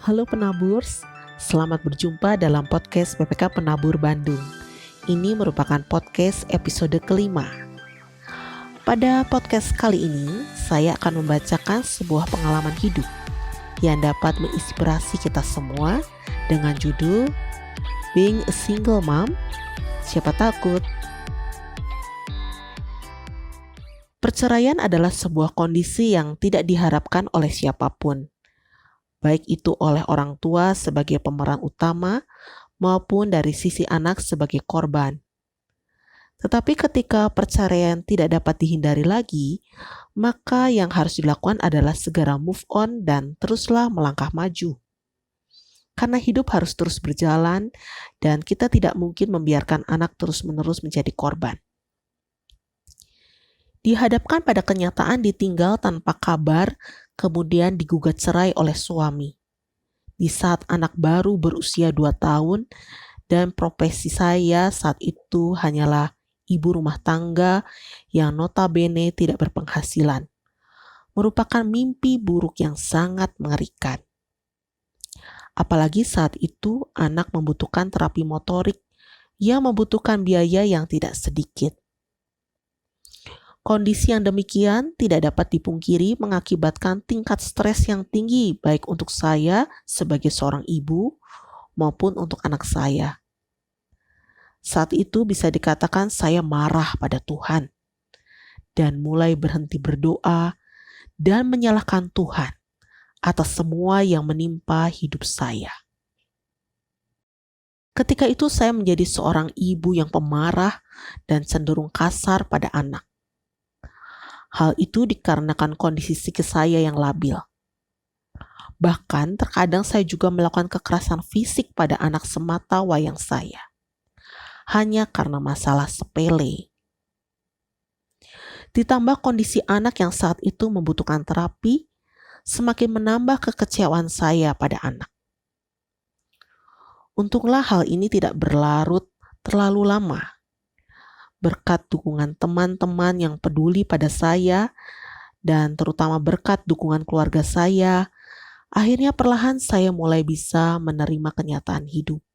Halo penaburs, selamat berjumpa dalam podcast BPK Penabur Bandung. Ini merupakan podcast episode kelima. Pada podcast kali ini, saya akan membacakan sebuah pengalaman hidup yang dapat menginspirasi kita semua dengan judul Being a Single Mom, Siapa Takut? Perceraian adalah sebuah kondisi yang tidak diharapkan oleh siapapun, baik itu oleh orang tua sebagai pemeran utama maupun dari sisi anak sebagai korban. Tetapi ketika perceraian tidak dapat dihindari lagi, maka yang harus dilakukan adalah segera move on dan teruslah melangkah maju. Karena hidup harus terus berjalan dan kita tidak mungkin membiarkan anak terus-menerus menjadi korban. Dihadapkan pada kenyataan ditinggal tanpa kabar, kemudian digugat cerai oleh suami. Di saat anak baru berusia 2 tahun dan profesi saya saat itu hanyalah ibu rumah tangga yang notabene tidak berpenghasilan, merupakan mimpi buruk yang sangat mengerikan. Apalagi saat itu anak membutuhkan terapi motorik yang membutuhkan biaya yang tidak sedikit. Kondisi yang demikian tidak dapat dipungkiri mengakibatkan tingkat stres yang tinggi baik untuk saya sebagai seorang ibu maupun untuk anak saya. Saat itu bisa dikatakan saya marah pada Tuhan dan mulai berhenti berdoa dan menyalahkan Tuhan atas semua yang menimpa hidup saya. Ketika itu saya menjadi seorang ibu yang pemarah dan cenderung kasar pada anak. Hal itu dikarenakan kondisi psikis saya yang labil. Bahkan terkadang saya juga melakukan kekerasan fisik pada anak semata wayang saya. Hanya karena masalah sepele. Ditambah kondisi anak yang saat itu membutuhkan terapi, semakin menambah kekecewaan saya pada anak. Untunglah hal ini tidak berlarut terlalu lama. Berkat dukungan teman-teman yang peduli pada saya, dan terutama berkat dukungan keluarga saya, akhirnya perlahan saya mulai bisa menerima kenyataan hidup.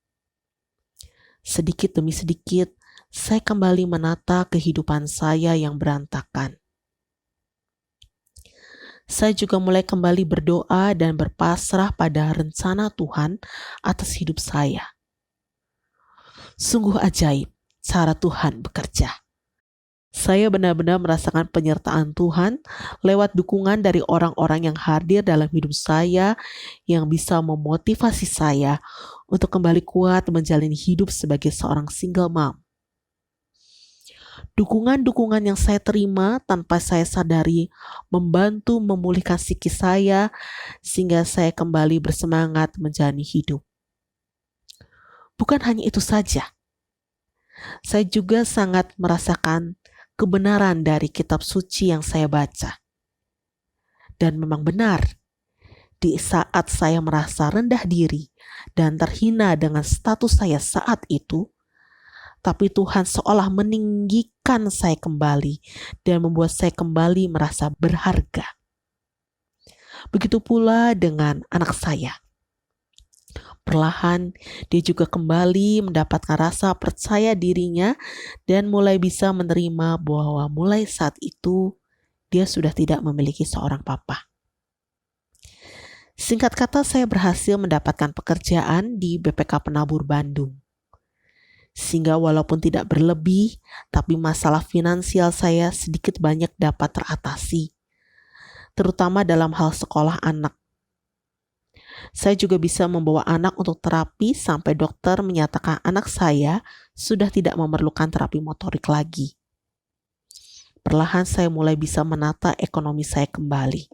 Sedikit demi sedikit, saya kembali menata kehidupan saya yang berantakan. Saya juga mulai kembali berdoa dan berpasrah pada rencana Tuhan atas hidup saya. Sungguh ajaib cara Tuhan bekerja. Saya benar-benar merasakan penyertaan Tuhan lewat dukungan dari orang-orang yang hadir dalam hidup saya yang bisa memotivasi saya untuk kembali kuat menjalani hidup sebagai seorang single mom. Dukungan-dukungan yang saya terima tanpa saya sadari membantu memulihkan psikis saya sehingga saya kembali bersemangat menjalani hidup. Bukan hanya itu saja. Saya juga sangat merasakan kebenaran dari kitab suci yang saya baca. Dan memang benar, di saat saya merasa rendah diri dan terhina dengan status saya saat itu, tapi Tuhan seolah meninggikan saya kembali dan membuat saya kembali merasa berharga. Begitu pula dengan anak saya. Perlahan dia juga kembali mendapatkan rasa percaya dirinya dan mulai bisa menerima bahwa mulai saat itu dia sudah tidak memiliki seorang papa. Singkat kata, saya berhasil mendapatkan pekerjaan di BPK Penabur Bandung. Sehingga walaupun tidak berlebih, tapi masalah finansial saya sedikit banyak dapat teratasi, terutama dalam hal sekolah anak. Saya juga bisa membawa anak untuk terapi sampai dokter menyatakan anak saya sudah tidak memerlukan terapi motorik lagi. Perlahan saya mulai bisa menata ekonomi saya kembali.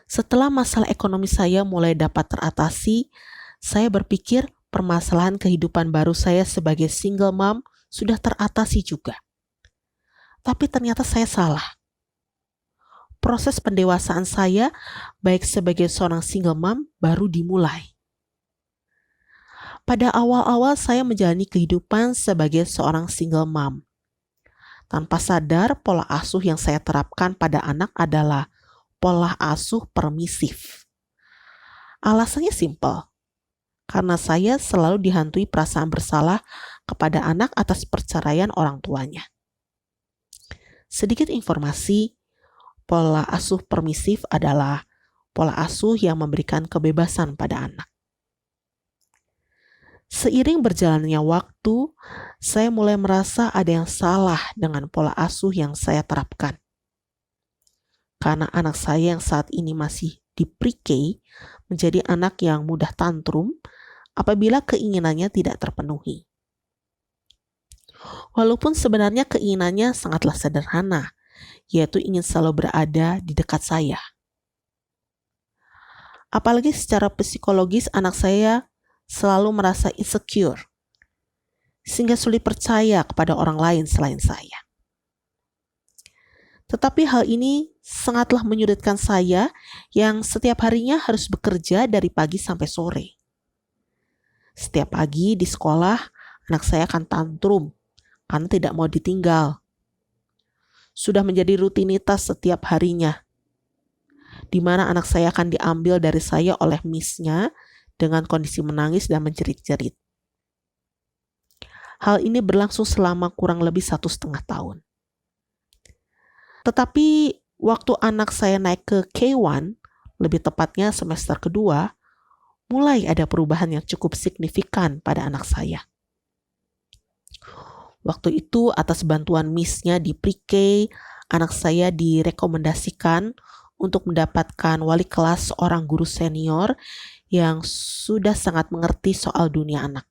Setelah masalah ekonomi saya mulai dapat teratasi, saya berpikir permasalahan kehidupan baru saya sebagai single mom sudah teratasi juga. Tapi ternyata saya salah. Proses pendewasaan saya baik sebagai seorang single mom baru dimulai. Pada awal-awal saya menjalani kehidupan sebagai seorang single mom. Tanpa sadar, pola asuh yang saya terapkan pada anak adalah pola asuh permisif. Alasannya simpel, karena saya selalu dihantui perasaan bersalah kepada anak atas perceraian orang tuanya. Sedikit informasi, pola asuh permisif adalah pola asuh yang memberikan kebebasan pada anak. Seiring berjalannya waktu, saya mulai merasa ada yang salah dengan pola asuh yang saya terapkan. Karena anak saya yang saat ini masih di pre-K menjadi anak yang mudah tantrum apabila keinginannya tidak terpenuhi. Walaupun sebenarnya keinginannya sangatlah sederhana, yaitu ingin selalu berada di dekat saya. Apalagi secara psikologis anak saya selalu merasa insecure, sehingga sulit percaya kepada orang lain selain saya. Tetapi hal ini sangatlah menyulitkan saya yang setiap harinya harus bekerja dari pagi sampai sore. Setiap pagi di sekolah, anak saya akan tantrum karena tidak mau ditinggal. Sudah menjadi rutinitas setiap harinya, di mana anak saya akan diambil dari saya oleh miss-nya dengan kondisi menangis dan menjerit-jerit. Hal ini berlangsung selama kurang lebih 1,5 tahun. Tetapi waktu anak saya naik ke K1, lebih tepatnya semester kedua, mulai ada perubahan yang cukup signifikan pada anak saya. Waktu itu atas bantuan miss-nya di pre-K, anak saya direkomendasikan untuk mendapatkan wali kelas seorang guru senior yang sudah sangat mengerti soal dunia anak.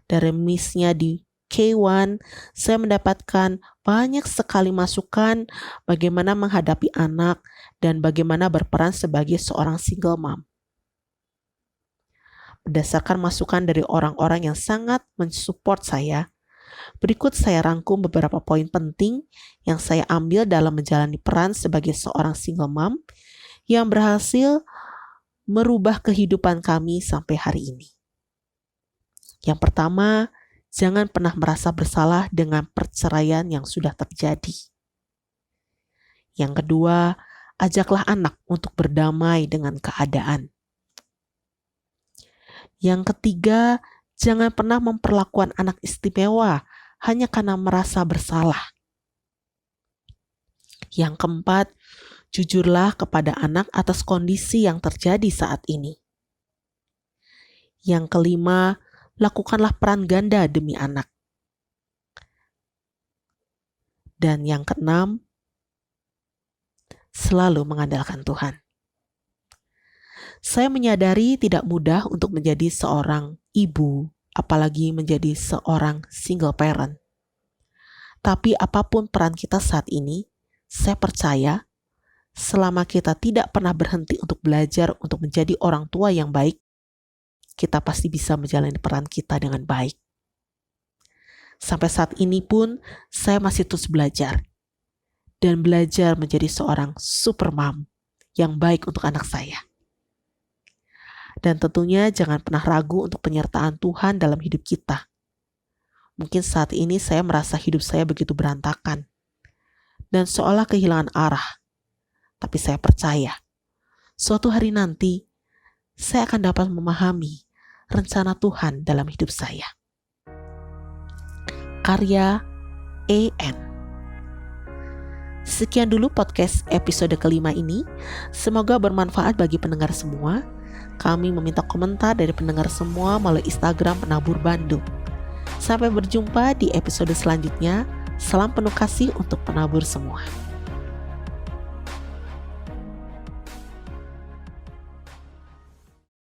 Dari miss-nya di K1, saya mendapatkan banyak sekali masukan bagaimana menghadapi anak dan bagaimana berperan sebagai seorang single mom. Berdasarkan masukan dari orang-orang yang sangat mensupport saya, berikut saya rangkum beberapa poin penting yang saya ambil dalam menjalani peran sebagai seorang single mom yang berhasil merubah kehidupan kami sampai hari ini. Yang pertama, jangan pernah merasa bersalah dengan perceraian yang sudah terjadi. Yang kedua, ajaklah anak untuk berdamai dengan keadaan. Yang ketiga, jangan pernah memperlakukan anak istimewa hanya karena merasa bersalah. Yang keempat, jujurlah kepada anak atas kondisi yang terjadi saat ini. Yang kelima, lakukanlah peran ganda demi anak. Dan yang keenam, selalu mengandalkan Tuhan. Saya menyadari tidak mudah untuk menjadi seorang ibu, apalagi menjadi seorang single parent. Tapi apapun peran kita saat ini, saya percaya selama kita tidak pernah berhenti untuk belajar untuk menjadi orang tua yang baik, kita pasti bisa menjalani peran kita dengan baik. Sampai saat ini pun saya masih terus belajar dan belajar menjadi seorang super mom yang baik untuk anak saya. Dan tentunya jangan pernah ragu untuk penyertaan Tuhan dalam hidup kita. Mungkin saat ini saya merasa hidup saya begitu berantakan dan seolah kehilangan arah. Tapi saya percaya, suatu hari nanti saya akan dapat memahami rencana Tuhan dalam hidup saya. Karya EN. Sekian dulu podcast episode kelima ini. Semoga bermanfaat bagi pendengar semua. Kami meminta komentar dari pendengar semua melalui Instagram Penabur Bandung. Sampai berjumpa di episode selanjutnya. Salam penuh kasih untuk penabur semua.